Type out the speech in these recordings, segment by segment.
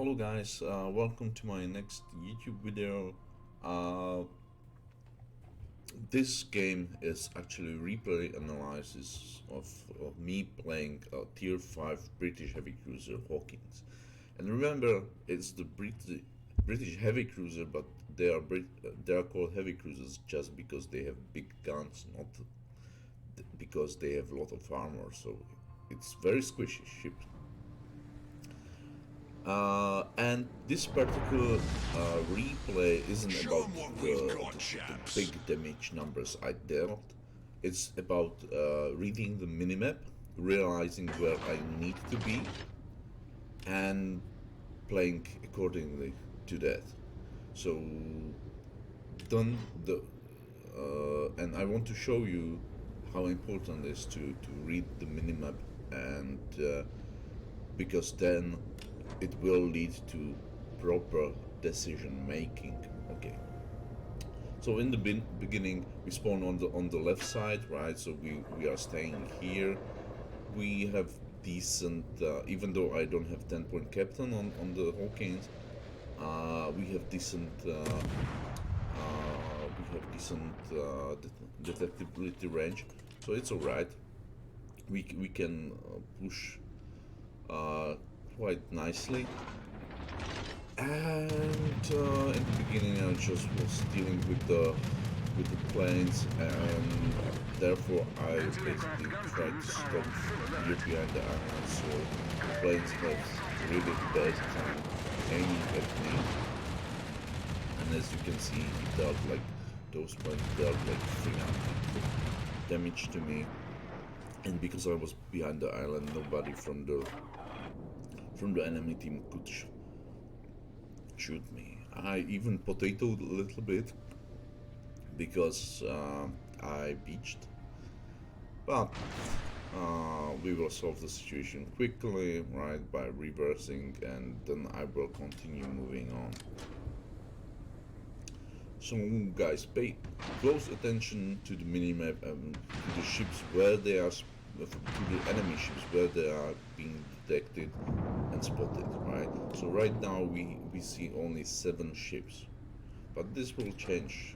Hello guys, welcome to my next YouTube video. Uh, this game is actually replay analysis of me playing a tier 5 British heavy cruiser Hawkins. And remember, it's the British heavy cruiser, but they are called heavy cruisers just because they have big guns, not because they have a lot of armor. So it's very squishy ship. And this particular replay isn't about the big damage numbers I dealt. It's about reading the minimap, realizing where I need to be, and playing accordingly to that. So, and I want to show you how important it is to read the minimap, and because then it will lead to proper decision making. Okay, so in the beginning we spawn on the left side, right? So we are staying here. We have decent, even though I don't have 10-point captain on the Hawkins, we have decent detectability range, so it's alright. We can push quite nicely. And in the beginning, I just was dealing with the planes, and therefore I basically tried to stop here behind the island. So the planes have really bad time aiming at me, and as you can see, he dealt like those planes dealt like 300 damage to me. And because I was behind the island, nobody from the enemy team could shoot me. I even potatoed a little bit because I beached, but we will solve the situation quickly, right, by reversing, and then I will continue moving on. So guys, pay close attention to the minimap and to the ships where they are, to the enemy ships where they are being detected and spotted, right? So right now we see only 7 ships, but this will change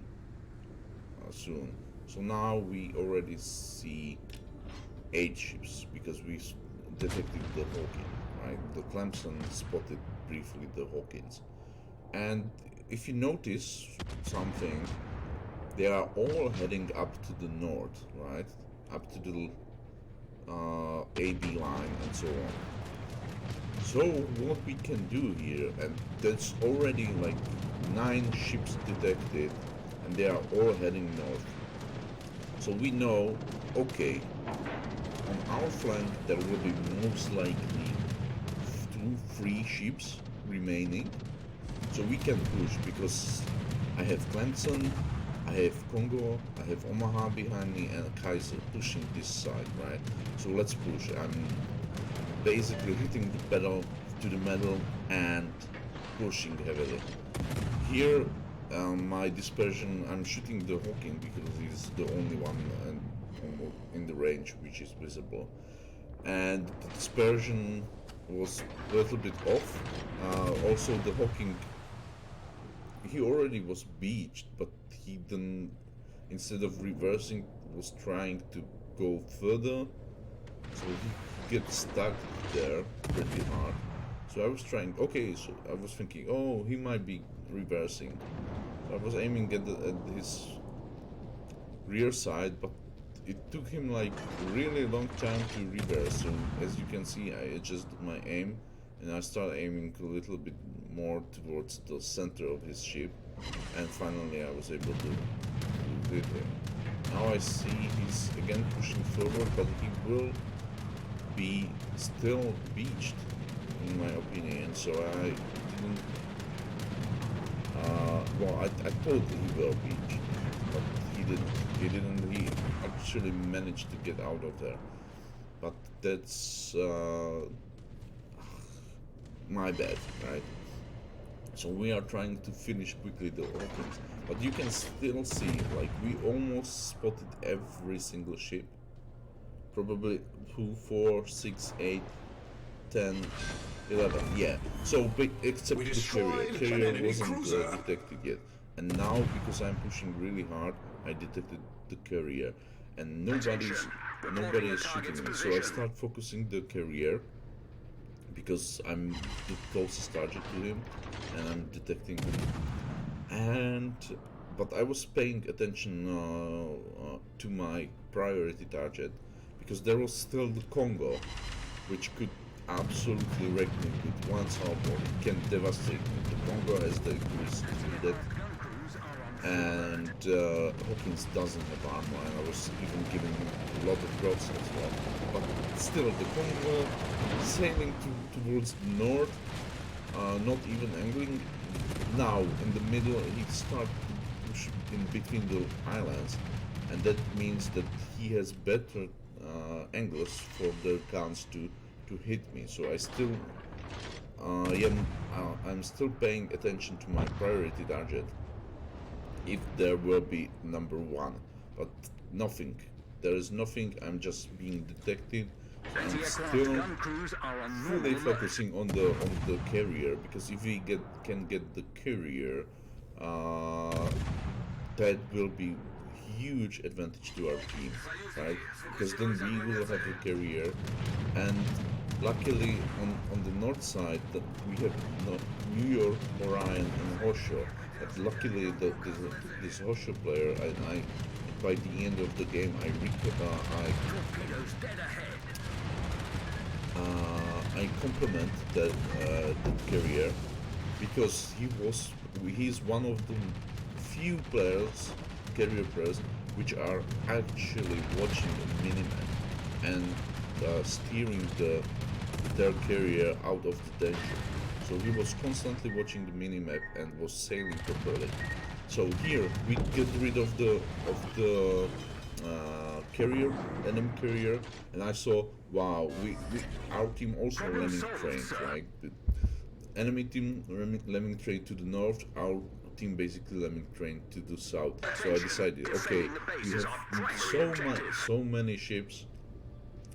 soon. So now we already see 8 ships because we detected the Hawkins, right? The Clemson spotted briefly the Hawkins, and if you notice something, they are all heading up to the north, right? Up to the AB line and so on. So what we can do here, and that's already like 9 ships detected, and they are all heading north. So we know, okay, on our flank there will be most likely 2-3 ships remaining. So we can push because I have Clemson, I have Congo, I have Omaha behind me, and Kaiser pushing this side, right? So let's push. I'm basically hitting the pedal to the metal and pushing heavily. Here, my dispersion, I'm shooting the Hawking because he's the only one in the range which is visible. And the dispersion was a little bit off. Also, the Hawking, he already was beached, but he then, instead of reversing, was trying to go further, so he gets stuck there pretty hard. So I was trying, okay, so I was thinking, oh, he might be reversing. So I was aiming at his rear side, but it took him like really long time to reverse. So as you can see, I adjusted my aim, and I started aiming a little bit more towards the center of his ship, and finally I was able to hit him. Now I see he's again pushing forward, but he will be still beached, in my opinion. So I didn't. Well, I thought he will beach, but he didn't. He didn't. He actually managed to get out of there, but that's my bad, right? So we are trying to finish quickly the Hawkins, but you can still see, like, we almost spotted every single ship. Probably 2, 4, 6, 8, 10, 11, yeah. So, except We the carrier. destroyed an Carrier enemy wasn't cruiser. detected yet. And now, because I'm pushing really hard, I detected the carrier. And Attention. nobody Reporting the is shooting target's me. So I position. start focusing the carrier because I'm the closest target to him and I'm detecting him. And but I was paying attention to my priority target because there was still the Congo, which could absolutely wreck me with one salvo. It can devastate me. The Congo has the accuracy to do that, and Hawkins doesn't have armor, and I was even giving him a lot of drops as well. But still, the Congo sailing towards the north, not even angling. Now, in the middle, he started to push in between the islands, and that means that he has better angles for the guns to hit me. So I still, yeah, I'm still paying attention to my priority target if there will be number one, but nothing. There is nothing. I'm just being detected. So I'm Anti-aircraft still gun crews are on fully normal alert. focusing on the carrier because if we can get the carrier, uh, that will be huge advantage to our team, right? Because then we will have a carrier, and luckily on the north side that we have New York, Orion, and Hosho. But luckily this Hosho player, and I by the end of the game Torpedoes dead ahead. I compliment that carrier because he's one of the few players, carrier players, which are actually watching the minimap and steering their carrier out of the danger. So he was constantly watching the minimap and was sailing properly. So here we get rid of the carrier, enemy carrier, and I saw wow, we our team also Problem lemming solved, trained, sir. right? The enemy team lemming train to the north, our team basically lemming train to the south. So I Attention. decided, okay, Defending the base we is have our primary objective.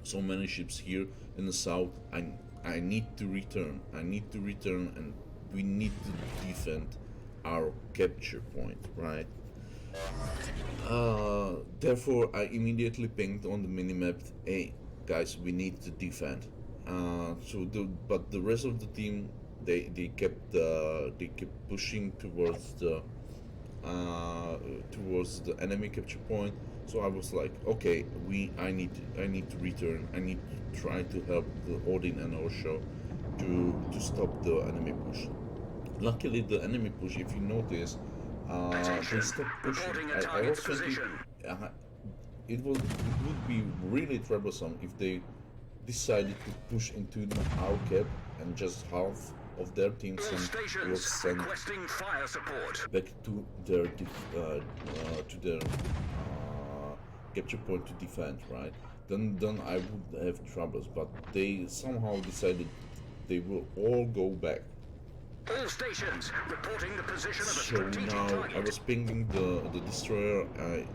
so many ships here in the south. I need to return. I need to return, and we need to defend our capture point, right? Therefore, I immediately pinged on the minimap, hey, guys, we need to defend. But the rest of the team, they kept pushing towards the enemy capture point. So I was like, okay, I need to return. I need to try to help the Odin and Osho to stop the enemy push. Luckily, the enemy push, if you notice, they Attention. stopped pushing. Reporting a I was target's thinking position. uh, it would be really troublesome if they decided to push into our cap and just half of their team All was stations sent requesting fire support. back to their capture point to defend, right? Then I would have troubles, but they somehow decided they will all go back. All stations reporting the position of a So strategic now I target. was pinging the destroyer. I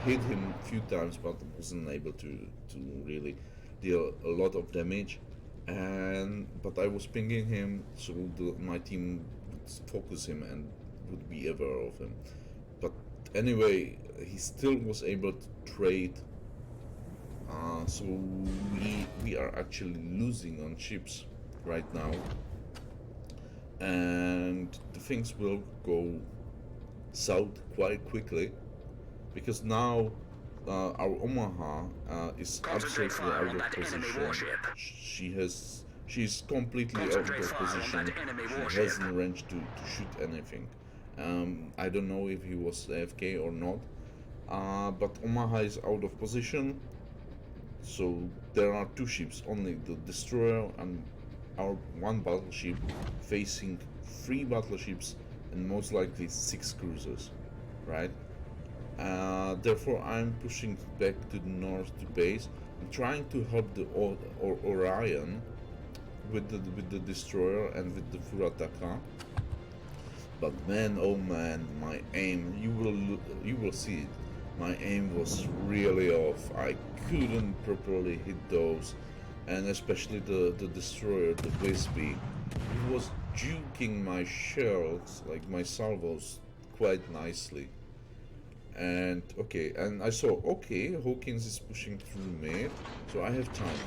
hit him a few times, but wasn't able to really deal a lot of damage. And but I was pinging him, so my team would focus him and would be aware of him. But anyway, he still was able to trade. So we are actually losing on ships right now, and the things will go south quite quickly because now our Omaha is Concentrate absolutely fire out on of that enemy position. warship. She's completely out Concentrate of fire on position. that enemy She warship. hasn't range to shoot anything. I don't know if he was AFK or not, but Omaha is out of position. So there are two ships only: the destroyer and our one battleship facing three battleships and most likely six cruisers, right? Therefore, I'm pushing back to the north to base. I'm trying to help the Orion with the destroyer and with the Furataka. But man, oh man, my aim, you will see it. My aim was really off. I couldn't properly hit those. and especially the destroyer, the Wispy, he was juking my shells, like my salvos, quite nicely. And okay, and I saw, okay, Hawkins is pushing through mid, so I have time.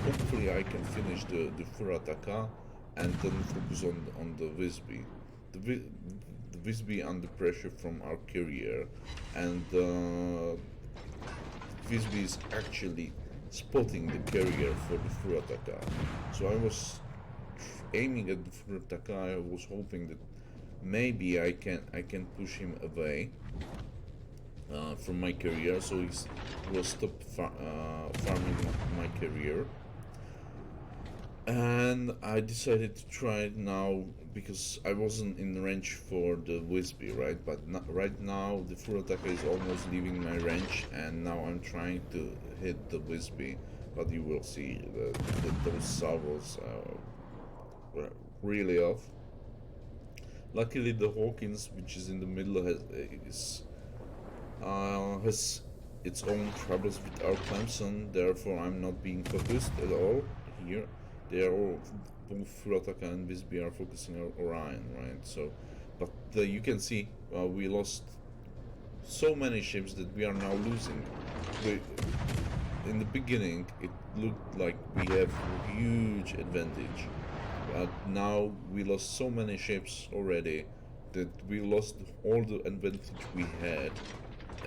Hopefully I can finish the Furataka and then focus on the Visby. The Visby under pressure from our carrier, and Visby is actually spotting the carrier for the Furataka. So I was aiming at the Furataka. I was hoping that maybe I can push him away from my career, so he will stop farming my career. And I decided to try it now because I wasn't in range for the Wispy, right? But right now the Furataka is almost leaving my range, and now I'm trying to hit the Wispy. But you will see those salvos were really off. Luckily, the Hawkins, which is in the middle, has its own troubles with our Clemson, therefore I'm not being focused at all here. They are all, both Furataka and Visby are focusing on Orion, right? So, but you can see we lost so many ships that we are now losing. In the beginning, it looked like we have a huge advantage, but now we lost so many ships already that we lost all the advantage we had,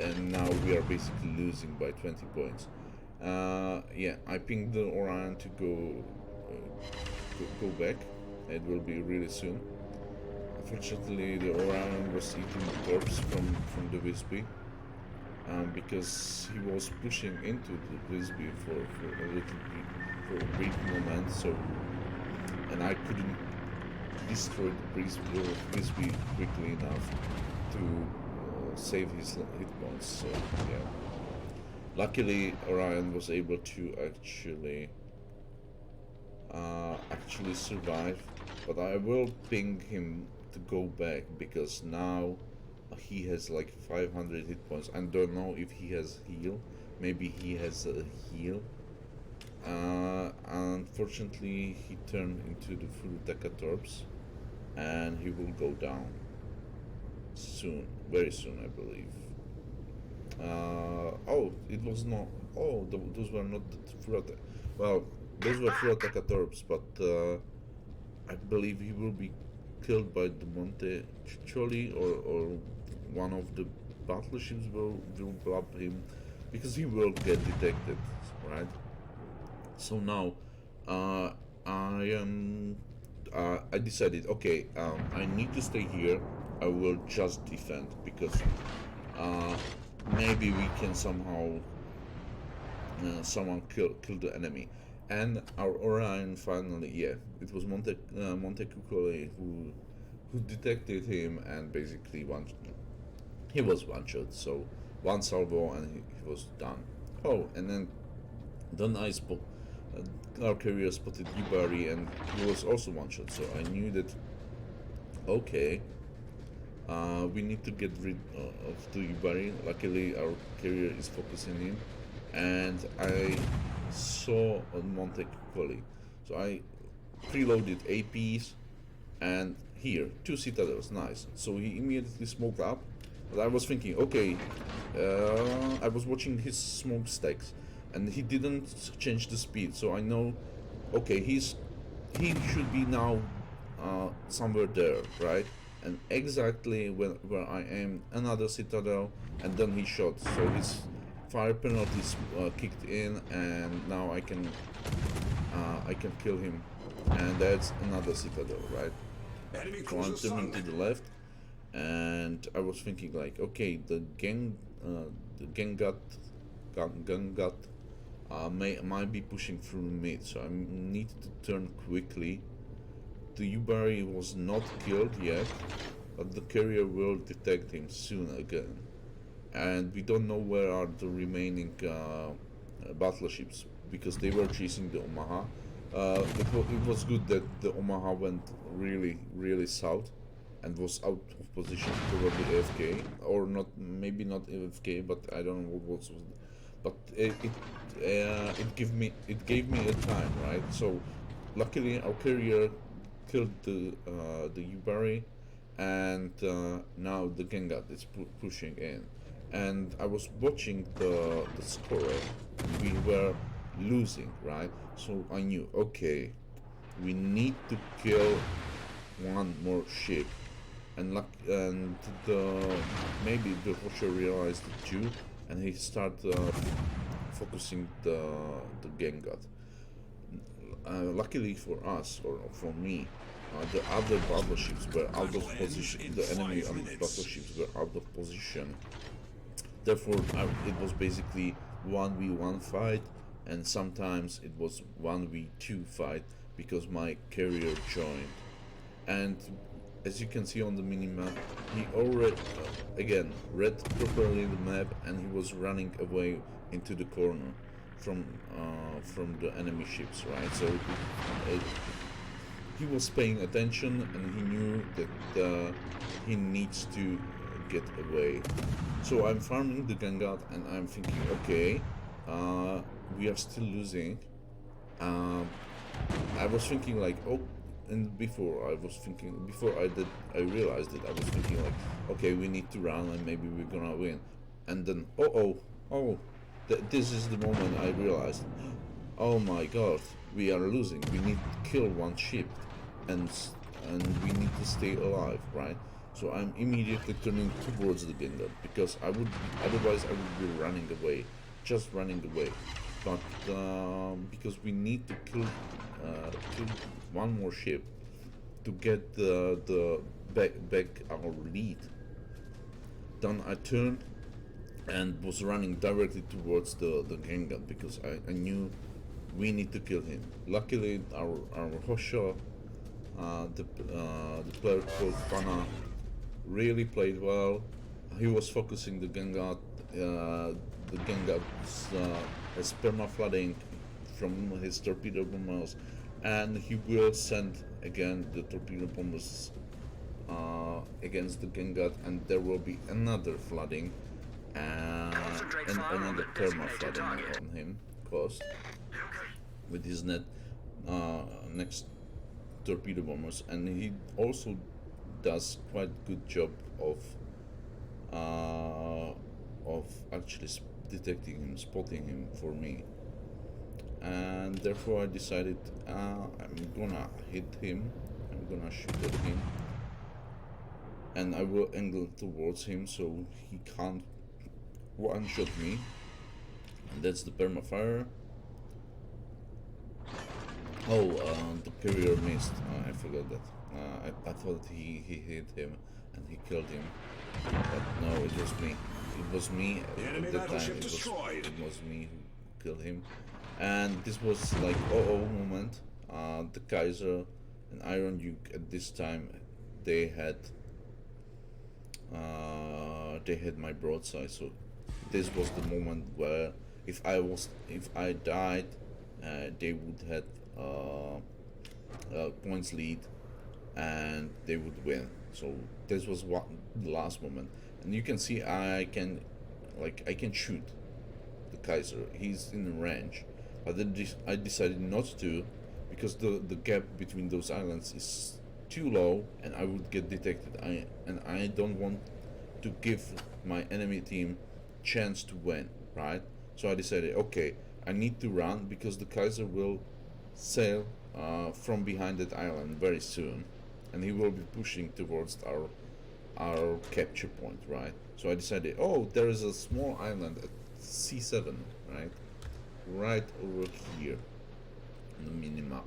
and now we are basically losing by 20 points. Yeah, I pinged the Orion to go back. It will be really soon. Unfortunately, the Orion was eating the corpse from the Wispy, because he was pushing into the Wispy for a little bit, for a brief moment. So, and I couldn't destroy the Wispy quickly enough to save his hit points. So yeah, luckily Orion was able to actually survive. But I will ping him to go back because now he has like 500 hit points. I don't know if he has heal. Maybe he has a heal. Unfortunately, he turned into the Furutaka Torps, and he will go down soon, very soon, I believe. Oh, it was not. Oh, those were not the Furutaka. Well, those were Furutaka Torps, but I believe he will be killed by the Monte Choli, or one of the battleships will blab him, because he will get detected, right? So now, I am. I decided, okay, I need to stay here. I will just defend because uh, maybe we can somehow someone kill the enemy. And our Orion finally, yeah, it was Monte Cucole who detected him, and basically he was one shot. So one salvo and he was done. Oh, and then our carrier spotted Yubari, and he was also one shot. So I knew that, okay, we need to get rid of the Yubari. Luckily, our carrier is focusing in, and I saw on Monte Cucoli. So I preloaded APs, and here, 2 citadels, nice. So he immediately smoked up, but I was thinking, okay, I was watching his smoke stacks, and he didn't change the speed, so I know, okay, he should be now somewhere there, right? And exactly where I am, another citadel, and then he shot. So his fire penalties kicked in, and now I can kill him, and that's another citadel, right? Enemy So I'm cruiser turning to sunk. the left, and I was thinking like, okay, the Gangat might be pushing through mid, so I need to turn quickly. The Yubari was not killed yet, but the carrier will detect him soon again. And we don't know where are the remaining battleships, because they were chasing the Omaha. It was good that the Omaha went really south and was out of position, probably AFK, or not, maybe not AFK, but I don't know but it gave me a time, right? So luckily our carrier killed the Yubari, and now the Gengat is pushing in, and I was watching the scorer. We were losing, right? So I knew, okay, we need to kill one more ship, and the maybe the Watcher realized it too, and he started focusing the Gengat. Luckily for us, or for me, the other battleships were out of position. The enemy battleships were out of position. Therefore, it was basically 1v1 fight, and sometimes it was 1v2 fight because my carrier joined. And as you can see on the minimap, he already again read properly the map, and he was running away into the corner from the enemy ships, right? So he was paying attention, and he knew that he needs to get away. So I'm farming the Gangat, and I'm thinking, okay, we are still losing. I was thinking like, oh, and before I realized it, I was thinking like, okay, we need to run, and maybe we're gonna win. And then, this is the moment I realized, oh my god, we are losing. We need to kill one ship, and we need to stay alive, right? So I'm immediately turning towards the Gindam, because otherwise I would be running away, just running away. But because we need to kill one more ship to get the back our lead. Then I turned and was running directly towards the Gengan, because I knew we need to kill him. Luckily, our Hosho, the player called Pana, really played well. He was focusing the Gengat. The Gengat has perma-flooding from his torpedo bombers, and he will send again the torpedo bombers against the Gengat, and there will be another flooding and another perma-flooding on him, course, with his next torpedo bombers, and he also does quite good job of actually detecting him, spotting him for me, and therefore I decided I'm gonna hit him, I'm gonna shoot at him, and I will angle towards him so he can't one-shot me. And that's the perma-fire. Oh, the carrier missed. I forgot that. I thought he hit him and he killed him, but no, it was me. It was me at the time. It was me who killed him, and this was like moment. The Kaiser and Iron Duke at this time, they had my broadside. So this was the moment where if I died, they would have points lead, and they would win. So this was the last moment, and you can see I can shoot the Kaiser. He's in range, but then I decided not to, because the gap between those islands is too low, and I would get detected. I don't want to give my enemy team chance to win, right? So I decided, okay, I need to run, because the Kaiser will sail from behind that island very soon, and he will be pushing towards our capture point, right? So I decided, oh, there is a small island at C7, right over here on the minimap,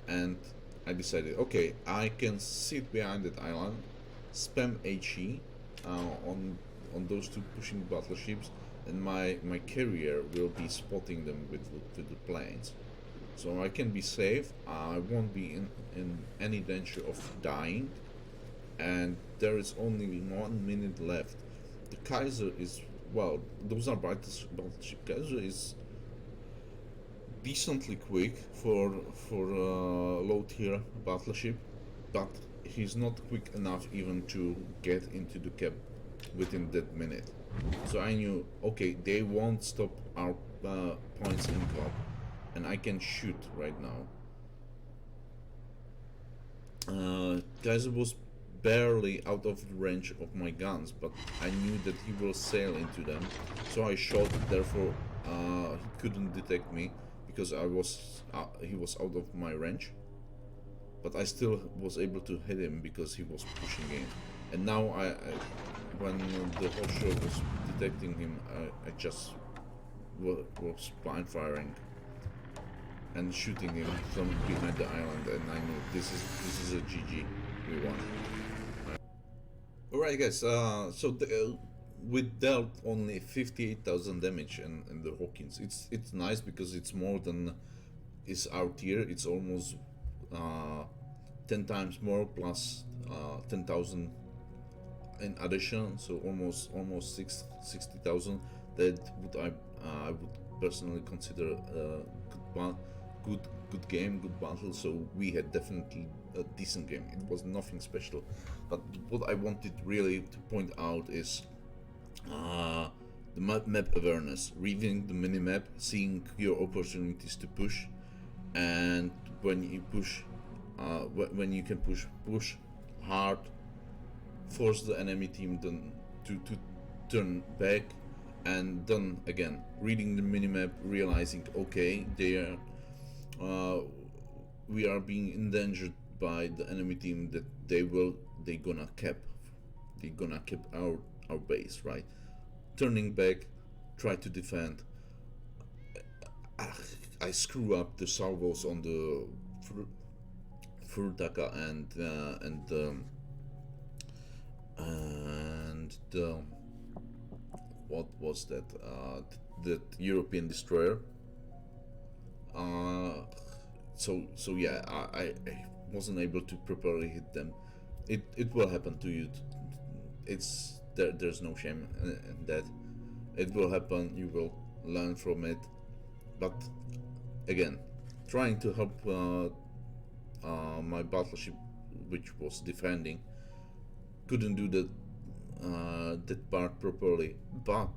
and I decided, okay, I can sit behind that island, spam HE on those two pushing battleships, and my carrier will be spotting them with the planes. So I can be safe, I won't be in any danger of dying, and there is only 1 minute left. The Kaiser is, well, those are battleship. Kaiser is decently quick for a low tier battleship, but he's not quick enough even to get into the within that minute. So I knew, okay, they won't stop our points in top, and I can shoot right now. Kaiser was barely out of range of my guns, but I knew that he will sail into them, so I shot. Therefore, he couldn't detect me because he was out of my range. But I still was able to hit him because he was pushing in. And now when the whole show was detecting him, I just was blind firing and shooting him from behind the island, and I knew this is a GG. We won. Alright, guys. We dealt only 58,000 damage in the Hawkins. It's nice because it's more than is our tier. It's almost 10 times more plus 10,000 in addition. So almost 60,000. That would I would personally consider a good game, good battle. So we had definitely a decent game. It was nothing special, but what I wanted really to point out is the map awareness, reading the minimap, seeing your opportunities to push, and when you push, when you can push hard, force the enemy team then to turn back, and then again reading the minimap, realizing okay, we are being endangered by the enemy team, that they gonna cap our base, right? Turning back, try to defend. I screw up the salvos on the Furutaka and what was that? That European destroyer. So yeah, I wasn't able to properly hit them. It will happen to you. There's no shame in that. It will happen. You will learn from it. But again, trying to help my battleship, which was defending, couldn't do that part properly. But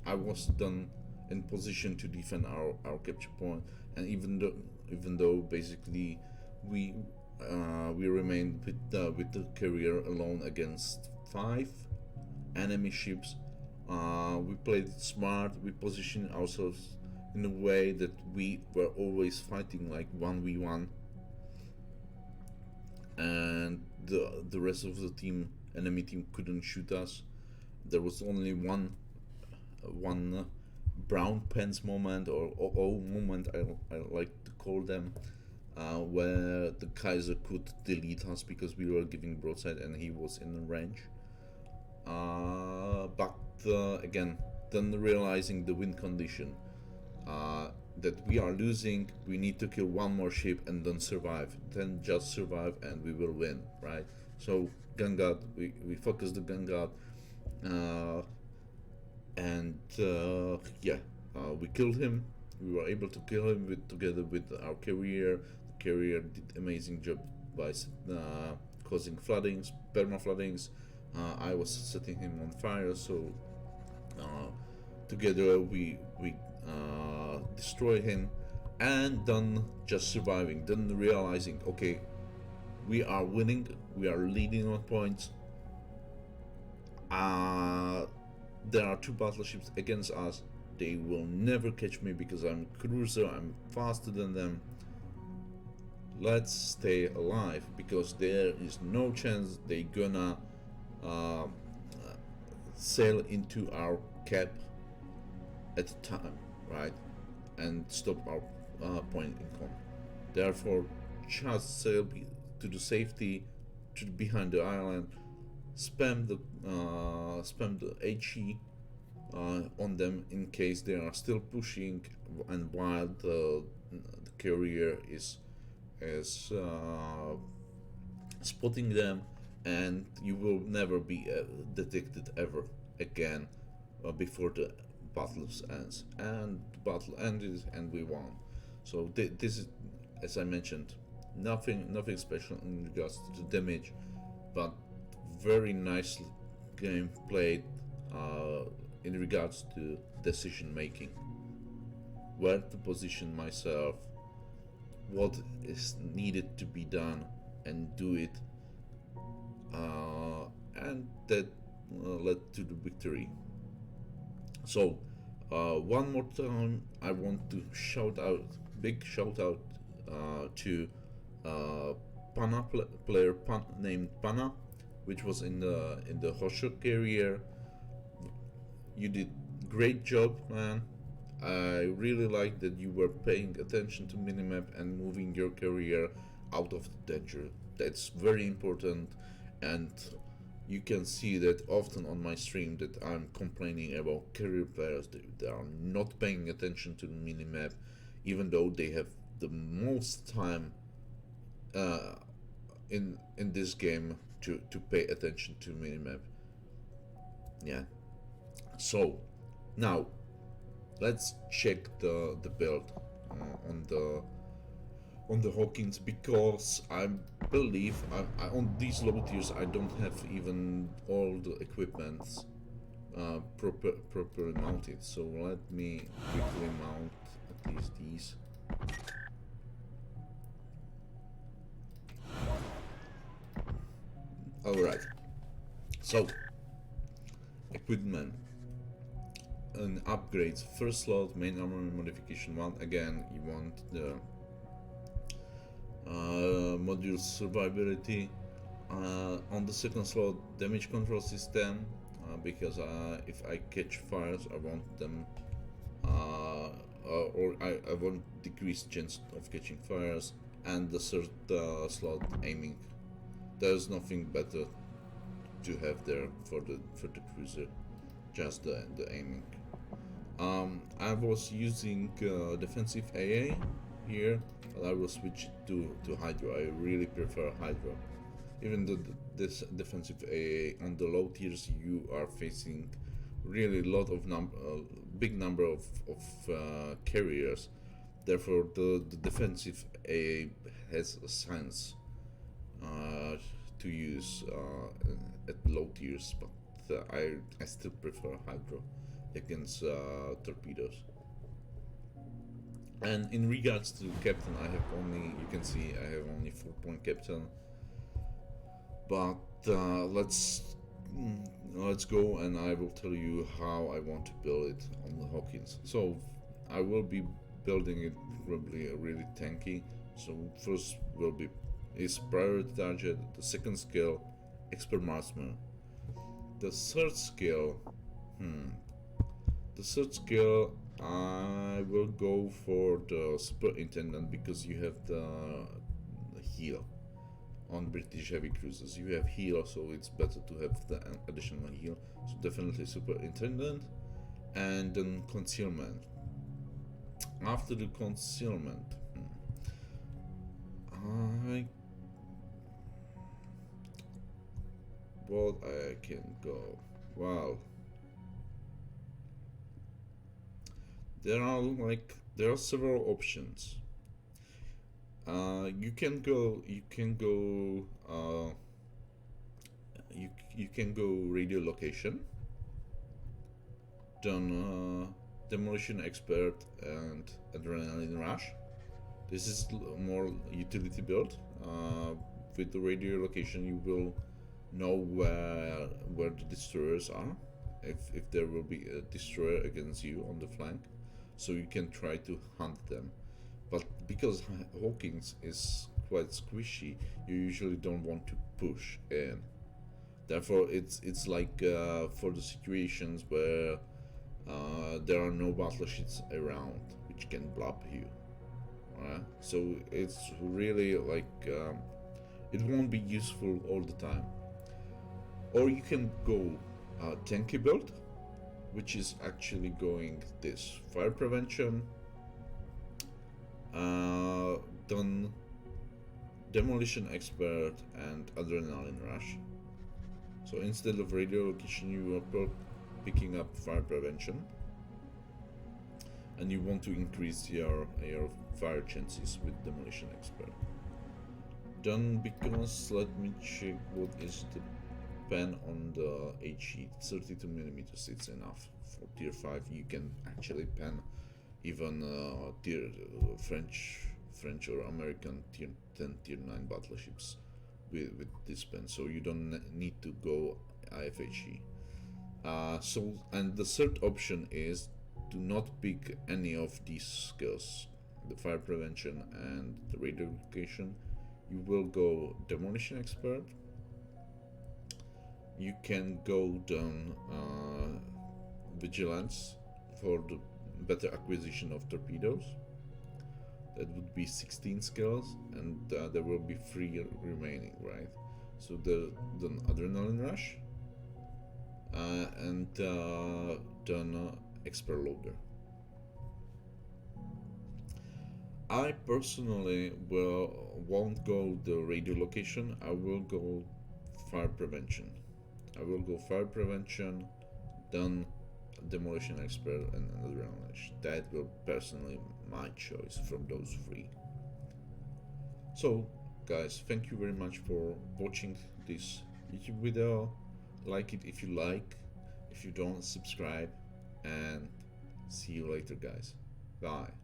I was then in position to defend our capture point, and even though basically we remained with the carrier alone against 5 enemy ships, we played it smart. We positioned ourselves in a way that we were always fighting like 1v1, and the rest of the enemy team couldn't shoot us. There was only one brown pants moment, or O moment, I like to call them, where the Kaiser could delete us because we were giving broadside and he was in range. But again, then realizing the win condition, that we are losing, we need to kill one more ship and then survive. Then just survive and we will win, right? So gun guard, we focus the gun guard, and we killed him. We were able to kill him together with our carrier. The carrier did amazing job by causing floodings, perma floodings. I was setting him on fire, so together we destroy him, and then just surviving, then realizing okay, we are winning, we are leading on points. There are 2 battleships against us. They will never catch me because I'm a cruiser, I'm faster than them. Let's stay alive, because there is no chance they gonna sail into our cap at the time, right, and stop our point in command. Therefore, just sail to the safety, to behind the island, spam the HE on them in case they are still pushing, and while the carrier is spotting them, and you will never be detected ever again before the battle ends. And the battle ended and we won. So this is, as I mentioned, nothing special in regards to the damage, but very nice game played, in regards to decision making, where to position myself, what is needed to be done, and do it, and that led to the victory. So one more time, I want to big shout out to Pana player named Pana, which was in the Hosho carrier. You did great job, man. I really like that you were paying attention to minimap and moving your career out of the danger. That's very important, and you can see that often on my stream that I'm complaining about career players that are not paying attention to the minimap, even though they have the most time in this game to pay attention to minimap. Yeah. So now let's check the build on the Hawkins, because I believe on these low tiers I don't have even all the equipments properly mounted. So let me quickly mount at least these. Alright, so equipment and upgrades. First slot, main armor modification 1. Again, you want the module survivability. On the second slot, damage control system, because if I catch fires, I want them, or I want decreased chance of catching fires. And the third slot, aiming. There's nothing better to have there for the cruiser, just the aiming. I was using defensive AA here, but I will switch it to Hydro. I really prefer Hydro. Even though this defensive AA on the low tiers, you are facing really big number of carriers. Therefore, the defensive AA has a sense to use at low tiers, but I still prefer Hydro against torpedoes. And in regards to captain, I have only, you can see I have only 4-point captain. But let's go, and I will tell you how I want to build it on the Hawkins. So I will be building it probably really tanky. So first will be is priority target, the second skill expert marksman, the third skill I will go for the superintendent, because you have the heal on British heavy cruisers. You have heal, so it's better to have the additional heal. So definitely superintendent, and then concealment. After the concealment, I can go. Wow. There are several options. You can go radio location, then demolition expert and adrenaline rush. This is more utility build. With the radio location, you will know where the destroyers are, if there will be a destroyer against you on the flank, so you can try to hunt them. But because Hawkins is quite squishy, you usually don't want to push in. Therefore, it's like for the situations where there are no battleships around which can block you. So it's really like it won't be useful all the time. Or you can go tanky build, which is actually going this fire prevention, then demolition expert and adrenaline rush. So instead of radio location, you are picking up fire prevention, and you want to increase your fire chances with demolition expert. Then, because let me check what is the pen on the HE. 32 millimeters, it's enough for tier 5. You can actually pen even tier French or American tier 10, tier 9 battleships with this pen, so you don't need to go IFHE. And the third option is to not pick any of these skills, the fire prevention and the radio location. You will go demolition expert. You can go down vigilance for the better acquisition of torpedoes. That would be 16 skills, and there will be 3 remaining, right? So the adrenaline rush, and then expert loader. I personally won't go the radio location. I will go fire prevention. Then demolition expert, and adrenaline rush. That will personally my choice from those 3. So guys, thank you very much for watching this YouTube video. Like it if you like, if you don't, subscribe, and see you later guys. Bye.